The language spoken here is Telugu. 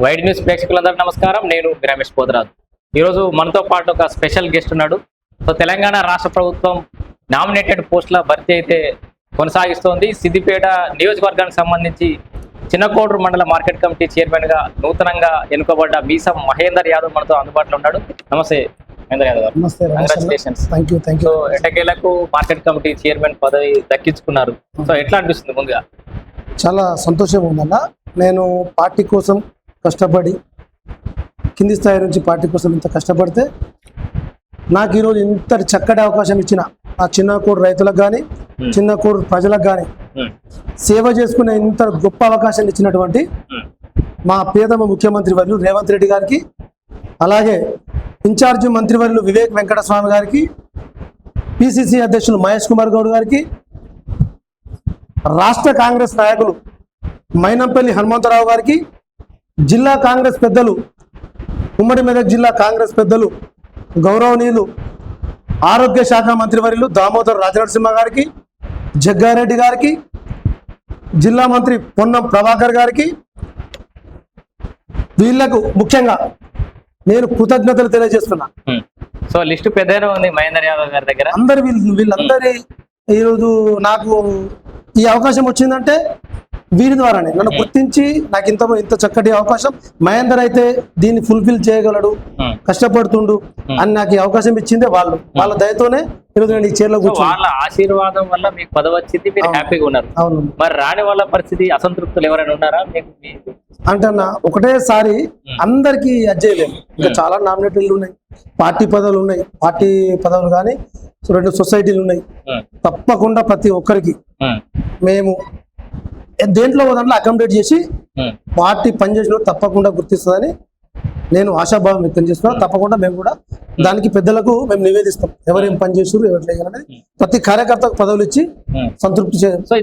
వైడ్ న్యూస్ ప్రేక్షకులందరికీ నమస్కారం. నేను రమేష్ పోదరాజు. ఈరోజు మనతో పాటు ఒక స్పెషల్ గెస్ట్ ఉన్నాడు. సో తెలంగాణ రాష్ట్ర ప్రభుత్వం నామినేటెడ్ పోస్టుల భర్తీ అయితే కొనసాగిస్తోంది. సిద్దిపేట నియోజకవర్గానికి సంబంధించి చిన్నకోడూరు మండల మార్కెట్ కమిటీ చైర్మన్ గా నూతనంగా ఎన్నుకోబడ్డ మీసం మహేందర్ యాదవ్ మనతో అందుబాటులో ఉన్నాడు. నమస్తే మహేందర్ యాదవ్ గారు. నమస్తే. కంగ్రాచులేషన్స్. Thank you. సో ఎటకేలకు మార్కెట్ కమిటీ చైర్మన్ పదవి దక్కించుకున్నారు. సో ఎట్లా అనిపిస్తుంది? ముందుగా చాలా సంతోషంగా ఉందన్న. నేను పార్టీ కోసం కష్టపడి కింది స్థాయి నుంచి పార్టీ కోసం ఇంత కష్టపడితే నాకు ఈరోజు ఇంత చక్కటి అవకాశం ఇచ్చిన ఆ చిన్నకూరు రైతులకు కానీ చిన్నకూరు ప్రజలకు కానీ సేవ చేసుకునే ఇంత గొప్ప అవకాశాన్ని ఇచ్చినటువంటి మా ప్రియతమ ముఖ్యమంత్రి వర్యులు రేవంత్ రెడ్డి గారికి, అలాగే ఇన్ఛార్జి మంత్రివర్యులు వివేక్ వెంకటస్వామి గారికి, పిసిసి అధ్యక్షులు మహేష్ కుమార్ గౌడ్ గారికి, రాష్ట్ర కాంగ్రెస్ నాయకులు మైనంపల్లి హనుమంతరావు గారికి, జిల్లా కాంగ్రెస్ పెద్దలు ఉమ్మడి మెదక్ జిల్లా కాంగ్రెస్ పెద్దలు గౌరవనీయులు ఆరోగ్య శాఖ మంత్రివర్యులు దామోదర్ రాజనరసింహ గారికి, జగ్గారెడ్డి గారికి, జిల్లా మంత్రి పొన్నం ప్రభాకర్ గారికి, వీళ్లకు ముఖ్యంగా నేను కృతజ్ఞతలు తెలియజేస్తున్నా. సో లిస్టు పెద్దగా ఉంది మహేందర్ యాదవ్ గారి దగ్గర. అందరు వీళ్ళందరి ఈరోజు నాకు ఈ అవకాశం వచ్చిందంటే వీరి ద్వారానే నన్ను గుర్తించి నాకు ఇంత చక్కటి అవకాశం మహేందర్ అయితే దీన్ని ఫుల్ఫిల్ చేయగలడు, కష్టపడుతుండు అని నాకు ఈ అవకాశం ఇచ్చిందే వాళ్ళ దయతోనే ఈరోజు నేను ఈ చైర్లో కూర్చున్నాను. వాళ్ళ ఆశీర్వాదం వల్ల మీకు పదవి వచ్చింది, మీరు హ్యాపీగా ఉన్నారు. అవును. మరి రాని వాళ్ళ పరిస్థితి, అసంతృప్తులు ఎవరైనా ఉన్నారా మీకు? అంటే ఒకటేసారి అందరికీ అజ్జేయలేము. ఇంకా చాలా నామినేటెడ్లు ఉన్నాయి, పార్టీ పదవులు ఉన్నాయి, పార్టీ పదవులు కానీ 2 సొసైటీలు ఉన్నాయి. తప్పకుండా ప్రతి ఒక్కరికి మేము దేంట్లో దాంట్లో అకామిడేట్ చేసి పార్టీ పనిచేసిన తప్పకుండా గుర్తిస్తుందని నేను ఆశాభావం వ్యక్తం చేస్తున్నాను. తప్పకుండా మేము కూడా దానికి పెద్దలకు మేము నివేదిస్తాం, ఎవరేం పని చేసారు ఎవరు లేదనేది ప్రతి కార్యకర్తకు పదవులు ఇచ్చి సంతృప్తి సో